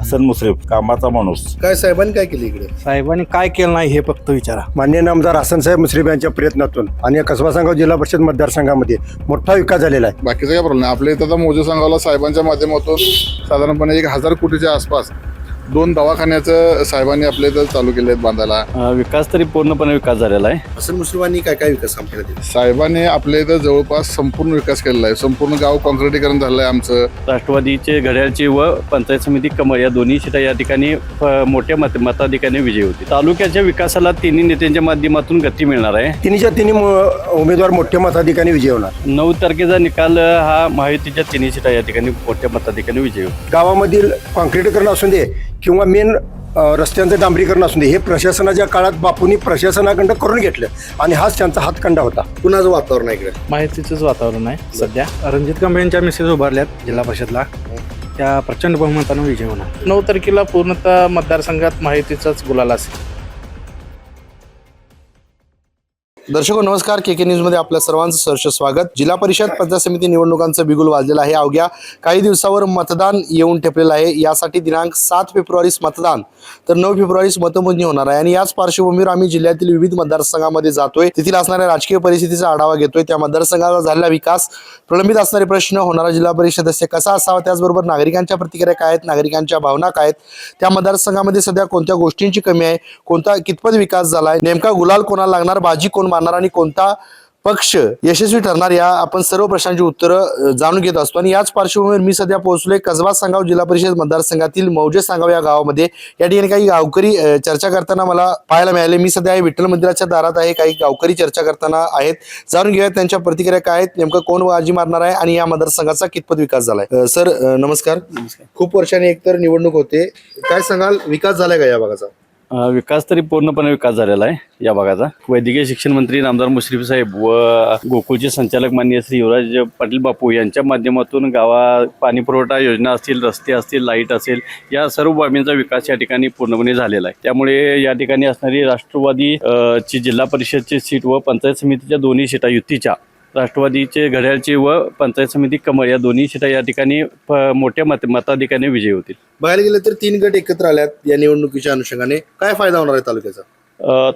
हसन मुश्रीफ कामाचा माणूस. काय साहेबांनी काय केलं इकडे? साहेबांनी काय केलं नाही हे फक्त विचारा. माननीय नामदार हसनसाहेब मुश्रीफ यांच्या प्रयत्नातून आणि कसबा सांगाव जिल्हा परिषद मतदारसंघामध्ये मोठा विकास झालेला आहे. बाकीचं काय प्रॉब्लेम नाही. आपल्या इथं तर मौजे सांगावला साहेबांच्या माध्यमातून साधारणपणे 1000 कोटीच्या आसपास 2 दवाखान्याचं साहेबांनी आपल्या इथं चालू केले आहेत बांधायला. विकास तरी पूर्णपणे विकास झालेला आहे. हसन मुश्रीफांनी काय काय विकास काम केला? साहेबांनी आपल्या इथं जवळपास संपूर्ण विकास केलेला आहे. संपूर्ण गाव कॉन्क्रिटीकरण झालं आहे आमचं. राष्ट्रवादीचे घड्याळची व पंचायत समिती कमळ या दोन्ही सीटा या ठिकाणी मोठ्या मताधिकाने विजयी होती. तालुक्याच्या विकासाला तिन्ही नेत्यांच्या माध्यमातून गती मिळणार आहे. तिन्ही उमेदवार मोठ्या मताधिकाने विजय होणार. 9 तारखेचा निकाल हा महायुतीच्या तिन्ही सीटा या ठिकाणी मोठ्या मताधिकाने विजयी होती. गावामधील कॉन्क्रिटीकरण असू दे किंवा मेन रस्त्यांचं डांबरीकरण असू दे, हे प्रशासनाच्या काळात बापूंनी प्रशासनाकडं करून घेतलं आणि हाच त्यांचा हातखंडा होता. कुणाचं वातावरण आहे इकडे? माहितीचंच वातावरण आहे सध्या. रणजित कांबळे यांच्या मिसेस उभारल्यात जिल्हा परिषदला, त्या प्रचंड बहुमतानं विजय होणार. 9 तारखेला पूर्णतः मतदारसंघात माहितीचाच गुलाल असेल. दर्शको नमस्कार, के न्यूजमध्ये आपल्या सर्वांचं सहर्ष स्वागत. जिल्हा परिषद पंचायत समिती निवडणुकांचं बिगुल वाजलेलं आहे. अवघ्या काही दिवसावर मतदान येऊन ठेपलेलं आहे. यासाठी दिनांक 7 फेब्रुवारीस मतदान तर 9 फेब्रुवारीस मतमोजणी होणार आहे आणि याच पार्श्वभूमीवर आम्ही जिल्ह्यातील विविध मतदारसंघांमध्ये जातोय, तेथील असणाऱ्या राजकीय परिस्थितीचा आढावा घेतोय. त्या मतदारसंघाचा झालेला विकास, प्रलंबित असणारे प्रश्न, होणारा जिल्हा परिषद सदस्य कसा असावा, त्याचबरोबर नागरिकांच्या प्रतिक्रिया काय आहेत, नागरिकांच्या भावना काय आहेत, त्या मतदारसंघामध्ये सध्या कोणत्या गोष्टींची कमी आहे, कोणता कितपत विकास झाला आहे, नेमका गुलाल कोणाला लागणार, बाजी कोण मारणार आणि कोणता पक्ष यशस्वी ठरणार, या आपण सर्व प्रश्नांची उत्तरं जाणून घेत असतो. आणि याच पार्श्वभूमीवर मी सध्या पोहोचलोय कसबा सांगाव जिल्हा परिषद मतदारसंघातील मौजे सांगाव या गावामध्ये. या ठिकाणी काही गावकरी चर्चा करताना मला पाहायला मिळाले. मी सध्या विठ्ठल मंदिराच्या दारात आहे. काही गावकरी चर्चा करताना आहेत. जाणून घेऊयात त्यांच्या प्रतिक्रिया काय आहेत, नेमकं कोण बाजी मारणार आहे आणि या मतदारसंघाचा कितपत विकास झालाय. सर नमस्कार. खूप वर्षांनी एकतर निवडणूक होते, काय सांगाल, विकास झालाय का या भागाचा? विकास तरी पूर्णपणे विकास झालेला आहे या भागाचा. वैद्यकीय शिक्षण मंत्री नामदार मुश्रीफ साहेब व गोकुळचे संचालक माननीय श्री युवराज पाटील बापू यांच्या माध्यमातून गावात पाणी पुरवठा योजना असतील, रस्ते असतील, लाईट असेल, या सर्व बाबींचा विकास या ठिकाणी पूर्णपणे झालेला आहे. त्यामुळे या ठिकाणी असणारी राष्ट्रवादी ची जिल्हा परिषदची सीट व पंचायत समितीच्या दोन्ही सीटा युतीच्या, राष्ट्रवादीचे घड्याळची व पंचायत समिती कमळ या दोन्ही सीटा या ठिकाणी मोठ्या मताधिकाने विजयी होतील. बघायला गेलं तर 3 गट एकत्र आल्यात या निवडणुकीच्या अनुषंगाने. काय फायदा होणार आहे तालुक्याचा?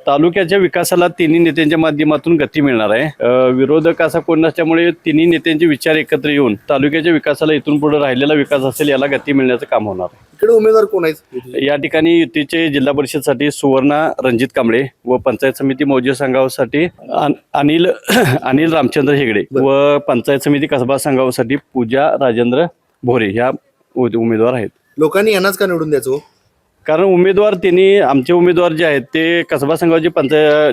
तालुक्याच्या विकासाला तिन्ही नेत्यांच्या माध्यमातून गती मिळणार आहे. विरोधक असा कोण नसल्यामुळे तिन्ही नेत्यांचे विचार एकत्र येऊन तालुक्याच्या विकासाला इथून पुढे राहिलेला विकास असेल याला गती मिळण्याचं काम होणार आहे. इकडे उमेदवार कोण आहेत? या ठिकाणी युतीचे जिल्हा परिषदसाठी सुवर्णा रणजित कांबळे व पंचायत समिती मौजे सांगावसाठी अनिल रामचंद्र हेगडे व पंचायत समिती कसबा सांगावसाठी पूजा राजेंद्र भोरे ह्या उमेदवार आहेत. लोकांनी यांनाच का निवडून द्यायचं? कारण उमेदवार त्यांनी, आमचे उमेदवार जे आहेत ते कसबा संघाचे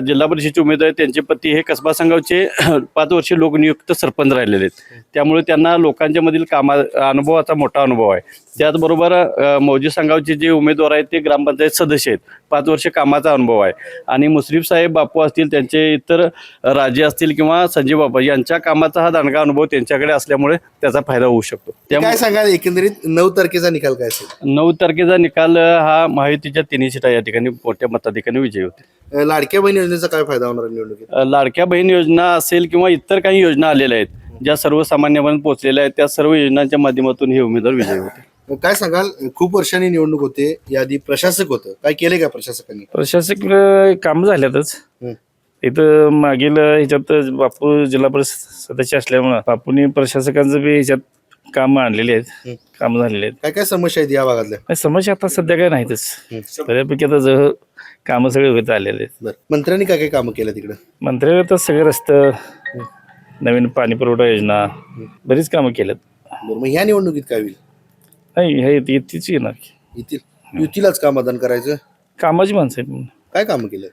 जिल्हा परिषदेचे उमेदवार आहेत. त्यांचे पती हे कसबा संघाचे 5 वर्षे लोकनियुक्त सरपंच राहिलेले आहेत. त्यामुळे त्यांना लोकांच्या मधील अनुभवाचा मोठा अनुभव आहे. त्याचबरोबर मौजे संघाचे जे उमेदवार आहेत ते ग्रामपंचायत सदस्य आहेत, 5 वर्ष कामाचा अनुभव आहे. आणि मुश्रीफ साहेब बापू असतील, त्यांचे इतर राजे असतील किंवा संजय बापा यांच्या कामाचा हा दांडगा अनुभव त्यांच्याकडे असल्यामुळे त्याचा फायदा होऊ शकतो. काय सांगाल एकंदरीत 9 तारखेचा निकाल काय असेल? 9 तारखेचा निकाल हा महायुतीच्या तिन्ही सीटा या ठिकाणी मोठ्या मताधिकाने विजयी होते. लाडक्या बहीण योजनेचा काय फायदा होणार आहे निवडणुकीत? लाडक्या बहीण योजना असेल किंवा इतर काही योजना आलेल्या आहेत ज्या सर्वसामान्यपर्यंत पोहोचलेल्या आहेत, त्या सर्व योजनांच्या माध्यमातून हे उमेदवार विजयी होते. काय सांगाल, खूप वर्षांनी निवडणूक होते, याआधी प्रशासक होतं, काय केले का प्रशासकांनी? प्रशासक काम झाल्यातच. इथं मागील ह्याच्यात बापू जिल्हा परिषद सदस्य असल्यामुळे बापूंनी प्रशासकांचं बी ह्याच्यात काम आणलेले आहेत, काम झालेले आहेत. काय काय समस्या आहेत या भागातल्या? समस्या आता सध्या काय नाहीतच, बऱ्यापैकी आता जवळ कामं सगळे होत आलेले आहेत. मंत्र्यांनी काय काय कामं केलं तिकडं? मंत्र्यांनी तर सगळे रस्ते, नवीन पाणी पुरवठा योजना, बरीच कामं केलेत. मग ह्या निवडणुकीत काय होईल? नाही, हे येतीच येणार. युतीलाच का मतदान करायचं? कामाची माणसं आहेत. काय कामं केलं?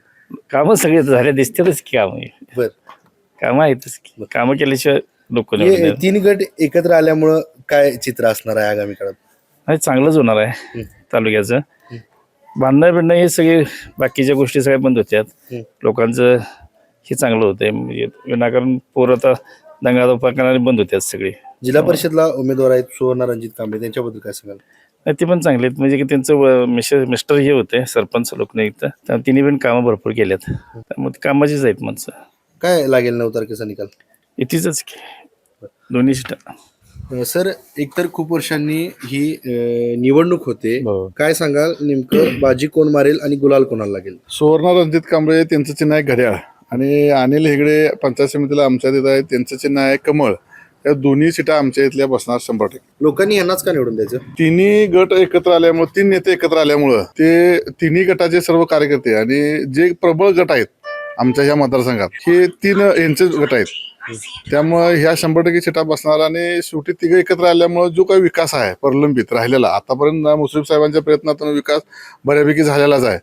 कामं सगळे झाले दिसतातच की कामं. बर, कामं आहेतच की, कामं केल्याशिवाय लोक 3 गट एकत्र आल्यामुळं काय चित्र असणार आहे आगामी काळात? नाही, चांगलंच होणार आहे तालुक्याचं. भांडणं हे सगळे बाकीच्या गोष्टी सगळ्या बंद होत्यात. लोकांचं हे चांगलं होतंय, म्हणजे विनाकारण पोरं आता दंगाधोपा करणारे बंद होत्यात सगळे. जिल्हा परिषदला उमेदवार आहेत सुवर्णा रणजित कांबळे, त्यांच्याबद्दल काय सांगाल? ते पण चांगले आहेत, म्हणजे की त्यांचं मिस्टर हे होते सरपंच लोकनियुक्त, तिने पण कामं भरपूर केल्यात. त्यामुळे कामाचीच आहेत माणसं. काय लागेल 9 तारखेचा निकाल? इथेच की दोन्ही सीटा. सर एकतर खूप वर्षांनी ही निवडणूक होते, बरोबर. काय सांगाल नेमकं बाजी कोण मारेल आणि गुलाल कोणाला लागेल? सुवर्ण रणजित कांबळे त्यांचं चिन्ह आहे घड्याळ आणि अनिल हेगडे पंचायत समितीला आमच्या तिथं आहे त्यांचं चिन्ह आहे कमळ. या दोन्ही सीटा आमच्या इथल्या बसणार 100%. लोकांनी यांनाच का निवडून द्यायचं? तिन्ही गट एकत्र आल्यामुळे 3 नेते एकत्र आल्यामुळं ते तिन्ही गटाचे सर्व कार्यकर्ते आणि जे प्रबळ गट आहेत आमच्या ह्या मतदारसंघात हे 3 यांचे गट आहेत. त्यामुळे ह्या 100% सीटा बसणार आणि शेवटी तिघं एकत्र आल्यामुळे जो काही विकास आहे प्रलंबित राहिलेला आतापर्यंत मुश्रीफ साहेबांच्या प्रयत्नातून विकास बऱ्यापैकी झालेलाच आहे.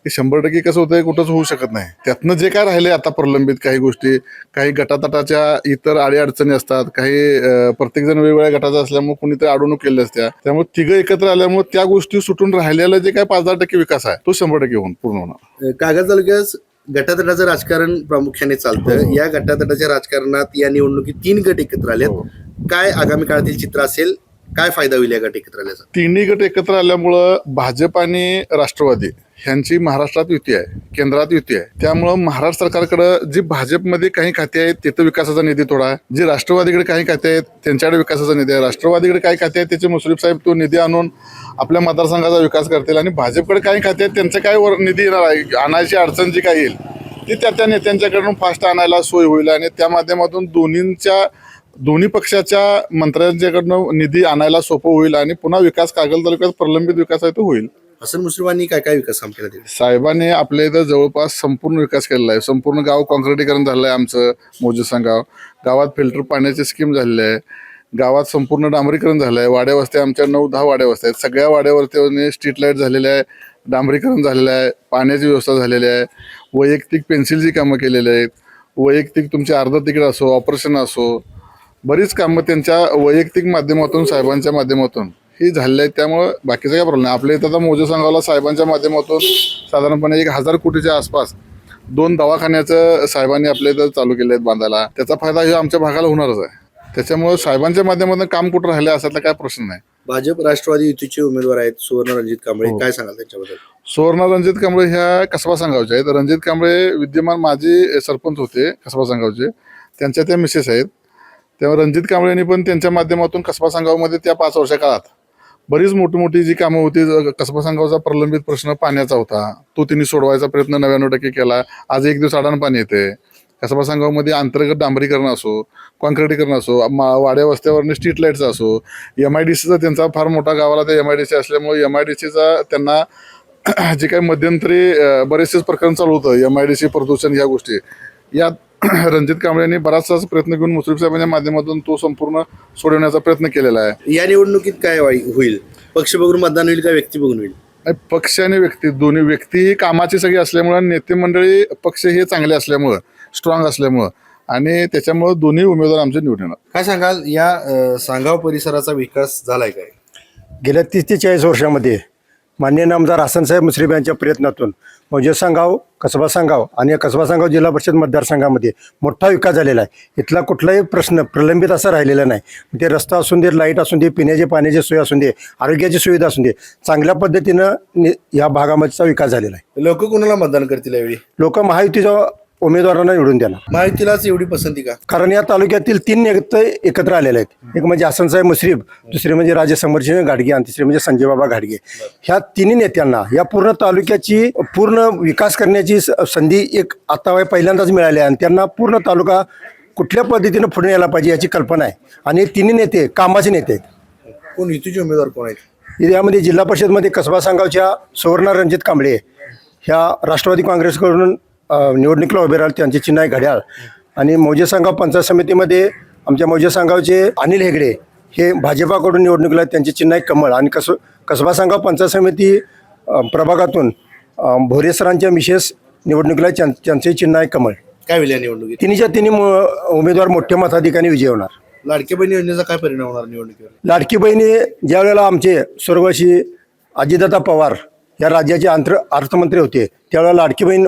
की 100% कसं होतंय कुठंच होऊ शकत नाही. त्यातनं जे काय राहिले आता प्रलंबित काही गोष्टी, काही गटातटाच्या इतर अडीअडचणी असतात, काही प्रत्येक जण वेगवेगळ्या गटाचा असल्यामुळे कुणीतरी अडवणूक केली असत्या. त्यामुळे तिघं एकत्र आल्यामुळे त्या गोष्टी सुटून राहिलेला जे काय 5-10% विकास आहे तो 100% होऊन पूर्ण होणार. कागद तालुक्यात गटातटाचं राजकारण प्रामुख्याने चालतं. या गटातटाच्या राजकारणात या निवडणुकीत 3 गट एकत्र आलेत. काय आगामी काळातील चित्र असेल? काय फायदा होईल या गट एकत्र आल्याचा? तिन्ही गट एकत्र आल्यामुळं भाजप आणि राष्ट्रवादी ह्यांची महाराष्ट्रात युती आहे, केंद्रात युती आहे. त्यामुळं महाराष्ट्र सरकारकडे जी भाजपमध्ये काही खाते आहेत तिथं विकासाचा निधी थोडा आहे, जी राष्ट्रवादीकडे काही खाते आहेत त्यांच्याकडे विकासाचा निधी आहे, राष्ट्रवादीकडे काही खाते आहेत त्याचे मुश्रीफ साहेब तो निधी आणून आपल्या मतदारसंघाचा विकास करतील आणि भाजपकडे काही खाते आहेत त्यांचं काय निधी येणार आहे, आणायची अडचण जी काही येईल ती त्या नेत्यांच्याकडून फास्ट आणायला सोय होईल आणि त्या माध्यमातून दोन्ही पक्षाच्या मंत्र्यांच्याकडनं निधी आणायला सोपं होईल आणि पुन्हा विकास कागल तालुक्यात प्रलंबित विकास आहे तो होईल. हसन मुश्रीफांनी काय काय विकास काम केला ते? साहेबांनी आपल्या इथं जवळपास संपूर्ण विकास केलेला आहे. संपूर्ण गाव कॉन्क्रिटीकरण झालं आहे आमचं मोजेसांग गाव. गावात फिल्टर पाण्याची स्कीम झालेली आहे. गावात संपूर्ण डांबरीकरण झालं आहे. वाड्या वस्त्या आमच्या 9-10 वाड्या वस्त्या आहेत. सगळ्या वाड्यावरती स्ट्रीट लाईट झालेल्या आहे, डांबरीकरण झालेलं आहे, पाण्याची व्यवस्था झालेली आहे. वैयक्तिक पेन्सिलची कामं केलेली आहेत. वैयक्तिक तुमचे अर्ध तिकीट असो, ऑपरेशन असो, बरीच कामं त्यांच्या वैयक्तिक माध्यमातून साहेबांच्या माध्यमातून ही झालेली आहेत. त्यामुळं बाकीचा काय प्रॉब्लेम नाही. आपल्या इथं आता मोजेसांगावला साहेबांच्या माध्यमातून साधारणपणे 1000 कोटीच्या आसपास 2 दवाखान्याचं साहेबांनी आपल्या इथं चालू केले आहेत बांधायला. त्याचा फायदा हे आमच्या भागाला होणारच आहे. त्याच्यामुळे साहेबांच्या माध्यमातून काम कुठं राहिले असायला काय प्रश्न नाही. भाजप राष्ट्रवादी युतीचे उमेदवार आहेत सुवर्ण रणजित कांबळे, काय सांगाल त्यांच्याबद्दल? सुवर्ण रणजित कांबळे ह्या कसबा सांगावचे आहेत. रणजित कांबळे विद्यमान माजी सरपंच होते कसबा सांगावचे, त्यांच्या त्या मिसेस आहेत. तेव्हा रणजित कांबळेंनी पण त्यांच्या माध्यमातून कसबा सांगावमध्ये त्या 5 वर्षा काळात बरीच मोठी जी कामं होती. कसबा सांगावचा प्रलंबित प्रश्न पाण्याचा होता, तो त्यांनी सोडवायचा प्रयत्न 99% केला. आज 1 दिवस अडाण पाणी येते. कसबा सांगावमध्ये अंतर्गत डांबरीकरण असो, कॉन्क्रिटीकरण असो, वाड्या वस्त्यावरनं स्ट्रीट लाईटचा असो, MIDCचा त्यांचा फार मोठा गावाला ते MIDC असल्यामुळे MIDCचा त्यांना जे काही मध्यंतरी बरेचसेच प्रकरण चालू होतं, MIDC प्रदूषण ह्या गोष्टी, यात रणजित कांबळेंनी बराचसाच प्रयत्न घेऊन मुश्रीफ साहेबांच्या माध्यमातून तो संपूर्ण सोडवण्याचा प्रयत्न केलेला आहे. या निवडणुकीत काय होईल? पक्ष बघून मतदान होईल का व्यक्ती बघून होईल? पक्ष आणि व्यक्ती दोन्ही, व्यक्ती ही कामाची सगळी असल्यामुळं, नेते मंडळी पक्ष हे चांगले असल्यामुळं, स्ट्रॉंग असल्यामुळं आणि त्याच्यामुळं दोन्ही उमेदवार आमचे निवडून येणार. काय सांगाल या सांगाव परिसराचा विकास झालाय काय? गेल्या 30 ते 40 वर्षामध्ये माननीय नामदार हसनसाहेब मुश्रीफ यांच्या प्रयत्नातून मोजेसांगाव, कसबा सांगाव आणि या कसबा सांगाव जिल्हा परिषद मतदारसंघामध्ये मोठा विकास झालेला आहे. इथला कुठलाही प्रश्न प्रलंबित असा राहिलेला नाही. ते रस्ता असून दे, लाईट असून दे, पिण्याची पाण्याची सोय असून दे, आरोग्याची सुविधा असून दे, चांगल्या पद्धतीनं या भागामध्येचा विकास झालेला आहे. लोक कोणाला मतदान करतील यावेळी? लोक महायुतीच्या उमेदवारांना निवडून देणार. महायुतीलाच एवढी पसंती का? कारण या तालुक्यातील 3 नेते एकत्र आलेले आहेत. एक म्हणजे हसनसाहेब मुश्रीफ, दुसरे म्हणजे राजे समरसिंह घाडगे आणि तिसरे म्हणजे संजय बाबा घाडगे. ह्या तिन्ही नेत्यांना या पूर्ण तालुक्याची पूर्ण विकास करण्याची संधी एक आता पहिल्यांदाच मिळाली आहे आणि त्यांना पूर्ण तालुका कुठल्या पद्धतीनं पुढे यायला पाहिजे याची कल्पना आहे आणि तिन्ही नेते कामाचे नेते आहेत. कोण युतीचे उमेदवार कोण आहेत? यामध्ये जिल्हा परिषदमध्ये कसबा सांगावच्या सुवर्ण रणजित कांबळे ह्या राष्ट्रवादी काँग्रेसकडून निवडणुकीला उभे राहिले, त्यांचे चिन्ह आहे घड्याळ. आणि मोजेसांगाव पंचायत समितीमध्ये आमच्या मोजेसांगावचे अनिल हेगडे हे भाजपाकडून निवडणुकीला, त्यांचे चिन्ह आहे कमळ. आणि कसबा सांगाव पंचायत समिती प्रभागातून भोरेसरांच्या मिसेस निवडणुकीला त्यांचे चिन्ह आहे कमळ. काय होईल या निवडणुकीत? तिन्ही उमेदवार मोठ्या मताधिकाने विजयी होणार. लाडकी बहीण योजनेचा काय परिणाम होणार निवडणुकीवर? लाडकी बहिणी ज्या वेळेला आमचे स्वर्गवासी अजितदादा पवार या राज्याचे अर्थमंत्री होते त्यावेळेला लाडकी बहीण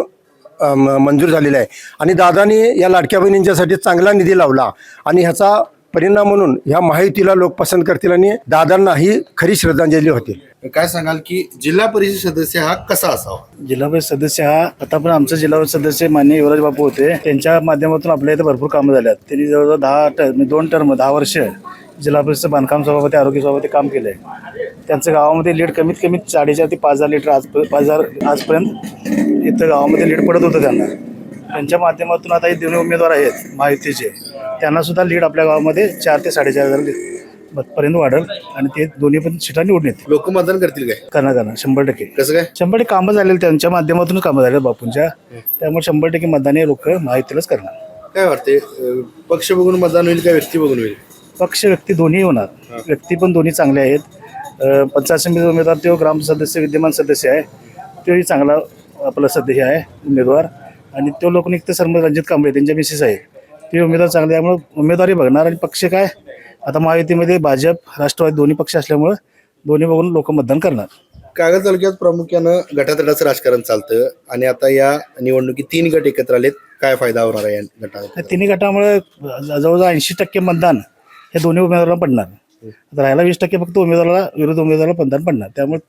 मंजूर झालेला आहे आणि दादानी या लाडक्या बहिणींच्यासाठी चांगला निधी लावला आणि ह्याचा परिणाम म्हणून ह्या महायुतीला लोक पसंत करतील आणि दादांना ही खरी श्रद्धांजली होती. काय सांगाल की जिल्हा परिषद सदस्य हा कसा असावा? जिल्हा परिषद सदस्य हा आता पण आमचे जिल्हा परिषद सदस्य माननीय युवराज बापू होते. त्यांच्या माध्यमातून आपल्या इथे भरपूर कामं झाल्यात. त्यांनी जवळजवळ 2 टर्म 10 वर्ष जिल्हा परिषद बांधकाम सभापती आरोग्य सभापती काम केलं आहे. त्यांचं गावामध्ये लीड कमीत कमी 4.5 ते 5,000 लिटर 5,000 आजपर्यंत इथं गावामध्ये लीड पडत होतं त्यांना. त्यांच्या माध्यमातून आता हे दोन्ही उमेदवार आहेत महायुतीचे, त्यांना सुद्धा लीड आपल्या गावामध्ये 4 ते 4.5 पर्यंत वाढेल आणि ते दोन्ही पण सीटा निवडून येतील. लोक मतदान करतील काय? करणार 100%. कसं काय? 100% कामं झालेली त्यांच्या माध्यमातून कामं झाले बापूंच्या, त्यामुळे 100% मतदान हे लोक महायुतीलाच करणार. काय वाटते, पक्ष बघून मतदान होईल का व्यक्ती बघून होईल? पक्ष व्यक्ती दोन्ही होणार. व्यक्ती पण दोन्ही चांगले आहेत. पंचायत समिती उमेदवार तो ग्राम सदस्य विद्यमान सदस्य आहे, तोही चांगला आपला सदस्य आहे उमेदवार. आणि तो लोकनियुक्त सरपंच रणजित कांबळे त्यांच्या मिसेस आहे, ते उमेदवार चांगले, त्यामुळे उमेदवारी बघणार. आणि पक्ष काय, आता महायुतीमध्ये भाजप राष्ट्रवादी दोन्ही पक्ष असल्यामुळे दोन्ही बघून लोक मतदान करणार. कागद तालुक्यात प्रामुख्यानं गटातटाचं राजकारण चालतं आणि आता या निवडणुकीत 3 गट एकत्र आलेत. काय फायदा होणार आहे या गटाला? त्या तिन्ही गटामुळे जवळजवळ 80% मतदान हे दोन्ही उमेदवारांना पडणार. आता राहायला 20% फक्त उमेदवाराला विरोध उमेदवाराला मतदान पडणार. त्यामुळे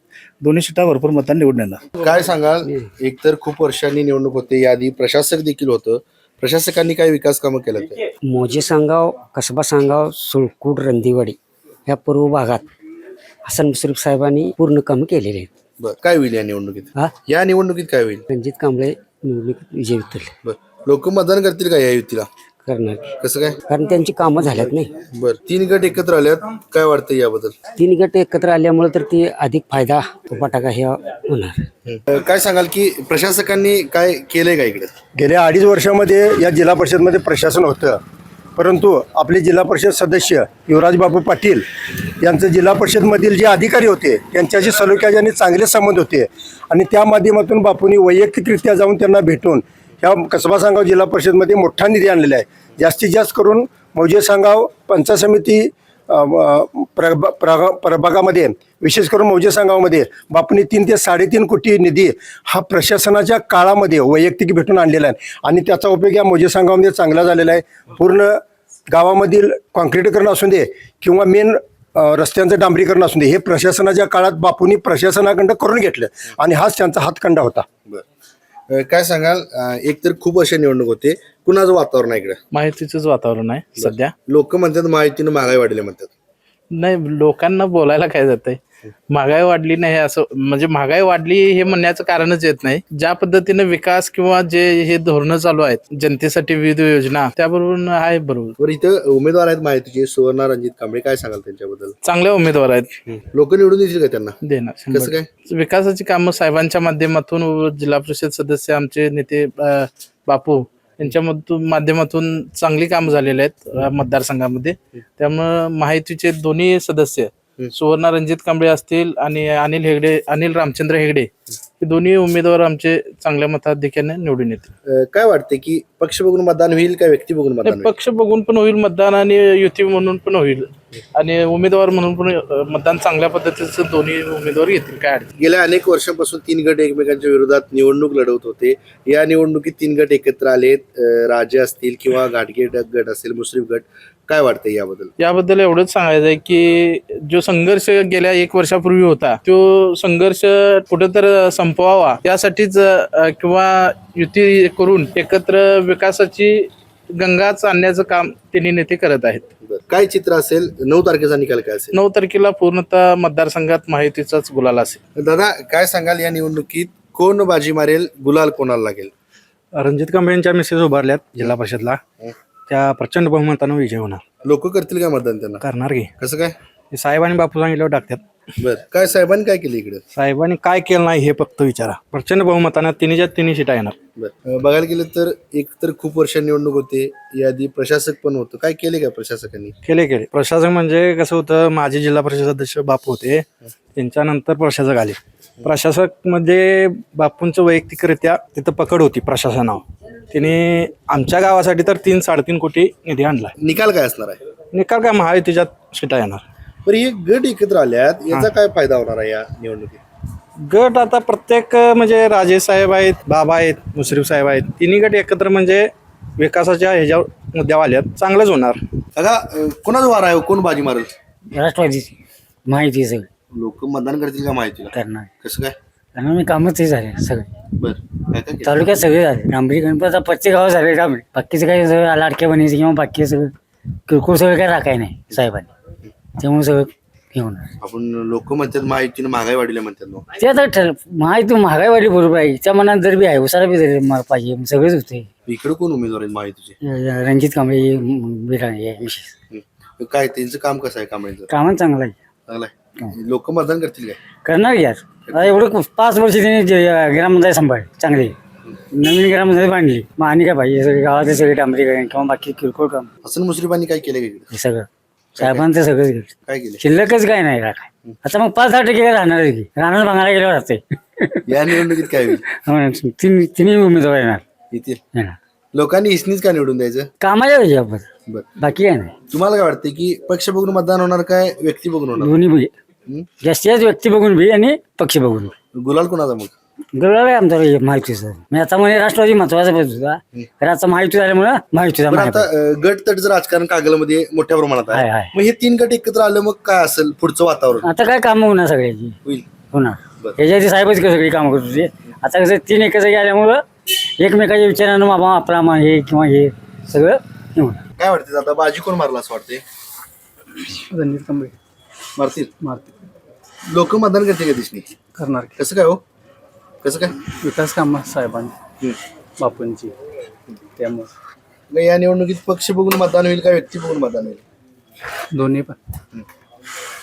दोन्ही सीटा भरपूर मतदान निवडून येणार. काय सांगाल, एकतर खूप वर्षांनी निवडणूक होते, याआधी प्रशासक देखील होतं, प्रशासकांनी काय विकास कामं केलं ते? मोजे सांगाव, कसबा सांगाव, सुळकूड, रंदीवाडी या पूर्व भागात हसन मुश्रीफ साहेबांनी पूर्ण कामं केलेले आहेत. बरं, काय होईल या निवडणुकीत? हा, या निवडणुकीत काय होईल? रणजित कांबळे निवडणुकीत विजय होतील. बरं, लोक मतदान करतील का या युतीला? करणार, कसं काय? कारण त्यांची कामं झाल्यात नाही. बरं, 3 गट एकत्र आल्यात, काय वाटतं याबद्दल? 3 गट एकत्र आल्यामुळे तर ती अधिक फायदा उपाटाका हे होणार. काय सांगाल की प्रशासकांनी काय केलंय का इकडे? गेल्या 2.5 वर्षामध्ये या जिल्हा परिषदमध्ये प्रशासन होतं, परंतु आपले जिल्हा परिषद सदस्य युवराज बापू पाटील यांचं जिल्हा परिषदमधील जे अधिकारी होते त्यांच्याशी सलोख्याचे आणि चांगले संबंध होते. आणि त्या माध्यमातून बापूंनी वैयक्तिकरित्या जाऊन त्यांना भेटून ह्या कसबा सांगाव जिल्हा परिषदमध्ये मोठा निधी आणलेला आहे. जास्तीत जास्त करून मौजे सांगाव पंचायत समिती प्रभागामध्ये, विशेष करून मौजे सांगावमध्ये बापूंनी 3 ते 3.5 कोटी निधी हा प्रशासनाच्या काळामध्ये वैयक्तिक भेटून आणलेला आहे. आणि त्याचा उपयोग या मौजे सांगावमध्ये चांगला झालेला आहे. पूर्ण गावामधील कॉन्क्रीटीकरण असू दे किंवा मेन रस्त्यांचं डांबरीकरण असू दे, हे प्रशासनाच्या काळात बापूंनी प्रशासनाकडं करून घेतलं आणि हाच त्यांचा हातखंडा होता. काय सांगाल, एकतर खूप असे निवडणूक होते, कुणाचं वातावरण आहे इकडे? माहितीचंच वातावरण आहे सध्या. लोक म्हणतात महायुतीनं महागाई वाढली म्हणतात. नाही, लोकांना बोलायला काय जातंय, महागाई वाढली नाही असं, म्हणजे महागाई वाढली हे म्हणण्याचं कारणच येत नाही. ज्या पद्धतीने विकास किंवा जे हे धोरणं चालू आहेत जनतेसाठी विविध योजना, त्याबरोबर आहे. बरोबर, इथं उमेदवार आहेत महायुतीचे, सुवर्णा रणजित कांबळे, काय सांगाल त्यांच्याबद्दल? चांगले उमेदवार आहेत, लोक निवडून देतील का त्यांना? देणार. कसं काय? विकासाची कामं साहेबांच्या माध्यमातून, जिल्हा परिषद सदस्य आमचे नेते बापू यांच्या माध्यमातून चांगली कामं झालेली आहेत मतदारसंघामध्ये. त्यामुळं महायुतीचे दोन्ही सदस्य सुवर्णा रणजित कांबळे असतील आणि अनिल रामचंद्र हेगडे, हे दोन्ही उमेदवार आमचे चांगल्या मताधिक्याने निवडून येतील. काय वाटते की पक्ष बघून मतदान होईल का व्यक्ती बघून मतदान होईल? पक्ष बघून पण होईल मतदान आणि युती म्हणून पण होईल आणि उमेदवार म्हणून पण मतदान चांगल्या पद्धतीचं दोन्ही उमेदवार येतील. काय अडचण? गेल्या अनेक वर्षांपासून 3 गट एकमेकांच्या विरोधात निवडणूक लढवत होते. या निवडणुकीत 3 गट एकत्र आलेत, राजे असतील किंवा घाटगे गट असेल, मुश्रीफ गट, काय वाटतं याबद्दल? याबद्दल एवढंच सांगायचं आहे की जो संघर्ष गेल्या 1 वर्षापूर्वी होता, तो संघर्ष कुठेतर संपवावा यासाठीच किंवा युती करून एकत्र विकासाची गंगाच आणण्याचं काम तिन्ही नेते करत आहेत. काय चित्र असेल? 9 तारखेचा निकाल काय असेल? 9 तारखेला पूर्णतः मतदारसंघात महायुतीचाच गुलाल असेल. दादा, काय सांगाल, या निवडणुकीत कोण बाजी मारेल, गुलाल कोणाला लागेल? रणजित कांबळेंच्या मिसेस उभारल्यात जिल्हा परिषदला, त्या प्रचंड बहुमतानं विजय होणार. लोक करतील का मतदान त्यांना? करणार की. कसं काय? साहेबांनी बापू सांगितल्यावर टाकतात. बर, काय साहेबांनी काय केलं इकडे? साहेबांनी काय केलं नाही हे फक्त विचारा. प्रचंड बहुमतानं 3 सीटा येणार. बर, बघायला गेलं तर एक तर खूप वर्ष निवडणूक होते, याआधी प्रशासक पण होतं, काय केले का प्रशासकांनी? केले. प्रशासक म्हणजे कसं होतं, माझे जिल्हा परिषद सदस्य बापू होते, त्यांच्यानंतर प्रशासक आले. प्रशासक मध्ये बापूंचं वैयक्तिकरित्या तिथं पकड होती प्रशासनावर. तिने आमच्या गावासाठी तर 3-3.5 कोटी निधी आणला. निकाल काय असणार आहे? निकाल काय महायुतीच्या सीटा येणार. बरं, हे गट एकत्र आल्यात, याचा काय फायदा होणार आहे या निवडणुकीत? गट आता प्रत्येक म्हणजे राजे साहेब आहेत, बाबा आहेत, मुश्रीफ साहेब आहेत, 3 गट एकत्र म्हणजे विकासाच्या ह्याच्यावर मुद्द्यावर आल्यात चांगलंच होणार. काका कोणाचा वार आहे, कोण बाजी मारेल? राष्ट्रवादीची माहिती सगळं लोक मतदान करतील का माहितीला? करणार. कसं काय? कारण मी कामच ते झाले सगळे बर काय काय केलं? तालुक्यात सगळे झाले. डांबरी गणपती प्रत्येक गावात झाले डांबरी. बाकीचं काही सगळं लाडक्या बनायचं किंवा बाकी सगळं किरकोळ सगळं काही राखाय नाही साहेबांनी. त्यामुळे सगळं हे होणार. आपण लोक म्हणतात माहितीनं महागाई वाढली म्हणतात मग. ते आता माहिती महागाई वाढली बरोबर आहे. त्या मनात जर बी आहे उसाला बी जरी पाहिजे सगळेच होते. इकडे कोण उमेदवार आहेत माहितीचे? रणजित कांबळे बिराणे विशेष काय त्यांचं काम कसं आहे? कामाचं कामच चांगलं आहे. चांगलं आहे. लोक मतदान करतील काय? करणार यार. आता एवढं 5 वर्ष त्यांनी ग्रामपंचायत सांभाळली चांगली. नवीन ग्रामपंचायत बांधली मग आणि काय पाहिजे सगळे गावातले सगळे डांबरीकरण किंवा बाकी किरकोळ काम हसन मुश्रीफांनी काय केलं का इकडे? हे सगळं साहेबांचं सगळंच गेलं. काय केलं? शिल्लकच काय नाही राखाय. आता मग 5-10% काय राहणार आहे की राहणार भांगायला गेल्यावर राहते. या निवडणुकीत काय होईल? तिन्ही उमेदवार येणार. येतील. लोकांनी इसनीच का निवडून द्यायचं? कामाच्या पाहिजे आपण बर बाकी काय नाही. तुम्हाला काय वाटतं की पक्ष बघून मतदान होणार काय व्यक्ती बघून होणार? दोन्ही बी जास्तीत व्यक्ती बघून बी आणि पक्ष बघून. गुलाल कोणाचा मग? गरळ आहे आमचा माहितीचा. मी आता म्हणजे राष्ट्रवादी महत्वाचा पाहिजे होता. तर आता माहिती झाल्यामुळं माहितीचा पण आता गट तटचं राजकारण कागलमध्ये मोठ्या प्रमाणात आहे. आहे. मग हे 3 गट एकत्र आलं मग काय असेल पुढचं वातावरण? आता काय कामं होणार सगळ्याची होईल. होणार. बरं. ह्याच्या आधी साहेबच सगळी कामं करत होते. आता कसं 3 एकत्र जागी आल्यामुळं एकमेकाच्या विचारानं बाबा आपला हे किंवा हे सगळं हे होणार. काय वाटते आता बाजी कोण मारला असं वाटते? रणजित कांबळे मारतील. मारते लोक मतदान करते का दिसणी? करणार. कसं काय हो? कसं काय? विकास कामं साहेबांनी बापूंची त्यामुळे मग या निवडणुकीत पक्ष बघून मतदान होईल का व्यक्ती बघून मतदान होईल? दोन्ही पण.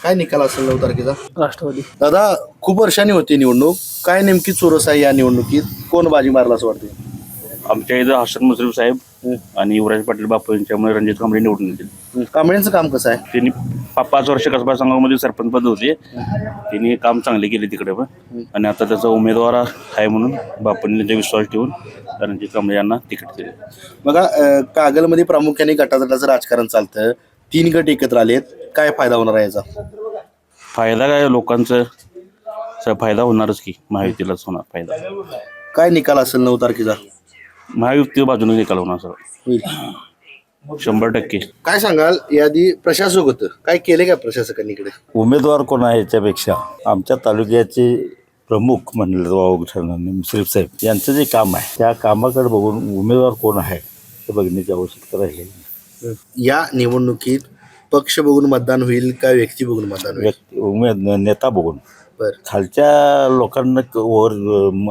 काय निकाल असेल 9 तारखेचा? राष्ट्रवादी. दादा खूप वर्षांनी होती निवडणूक, काय नेमकी चोरस आहे या निवडणुकीत? कोण बाजी मारला असं वाटते? आमच्या इथं हसन मुश्रीफ साहेब आणि युवराज पाटील बापू यांच्यामुळे रणजित कांबळे निवडून येतील. कांबळेंचं काम कसं आहे? त्यांनी 5 वर्ष कसबा संघामध्ये सरपंच पद होते. त्यांनी काम चांगले केले तिकडे पण आणि आता त्याचा उमेदवार आहे म्हणून बापूंनी ते विश्वास ठेवून रणजित कांबळे यांना तिकीट दिले. बघा कागलमध्ये प्रामुख्याने गटातटाचं राजकारण चालतं. 3 गट एकत्र आलेत, काय फायदा होणार आहे याचा? फायदा काय लोकांचं फायदा होणारच की महायुतीलाच होणार फायदा. काय निकाल असेल 9 तारखेचा? महायुती बाजूने निकाल होणार सर होईल. 100%. काय सांगाल यादी प्रशासक होतं, काय केले का प्रशासकांनी इकडे? उमेदवार कोण आहे याच्यापेक्षा आमच्या तालुक्याचे प्रमुख म्हणले मुश्रीफ साहेब यांचं जे काम आहे त्या कामाकडे बघून उमेदवार कोण आहे हे बघण्याची आवश्यकता राहील. या निवडणुकीत पक्ष बघून मतदान होईल का व्यक्ती बघून मतदान होईल? नेता बघून. बर. खालच्या लोकांना वर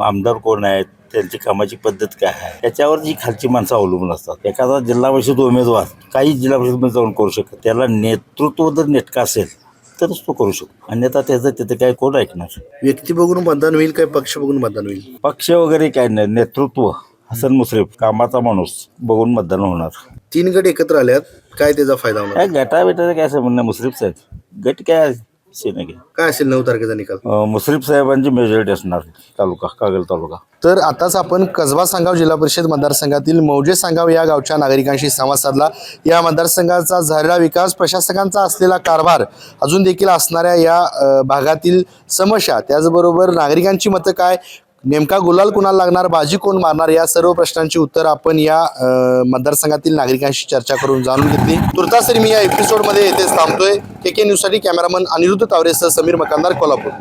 आमदार कोण आहेत त्यांची कामाची पद्धत काय आहे याच्यावर जी खालची माणसं अवलंबून असतात. एखादा जिल्हा परिषद उमेदवार काही जिल्हा परिषदमध्ये जाऊन करू शकतो. त्याला नेतृत्व जर नेटका असेल तरच तो करू शकतो, अन्यथा त्याचं तिथे काय कोण ऐकणार? व्यक्ती बघून मतदान होईल काय पक्ष बघून मतदान होईल? पक्ष वगैरे काय नाही, नेतृत्व हसन मुश्रीफ कामाचा माणूस बघून मतदान होणार. 3 गट एकत्र आल्यात, काय त्याचा फायदा होणार? काय गटा बेटाचं काय असं म्हणणं मुश्रीफ साहेब गट काय काय असेल 9 तारखेचा निकाल? मुश्रीफ साहेबांची मेजॉरिटी असणार तालुका कागल तालुका. तर आताच आपण कसबा सांगाव जिल्हा परिषद मतदारसंघातील मौजे सांगाव या गावच्या नागरिकांशी संवाद साधला. या मतदारसंघाचा झालेला विकास, प्रशासकांचा असलेला कारभार, अजून देखील असणाऱ्या या भागातील समस्या, त्याचबरोबर नागरिकांची मतं काय, नेमका गुलाल कुणाला लागणार, बाजी कोण मारणार, या सर्व प्रश्नांची उत्तर आपण या मतदारसंघातील नागरिकांशी चर्चा करून जाणून घेतली. तुर्तास मी या एपिसोडमध्ये येथेच थांबतोय. KK न्यूजसाठी कॅमेरामन अनिरुद्ध तावरेसह समीर मकानदार, कोल्हापूर.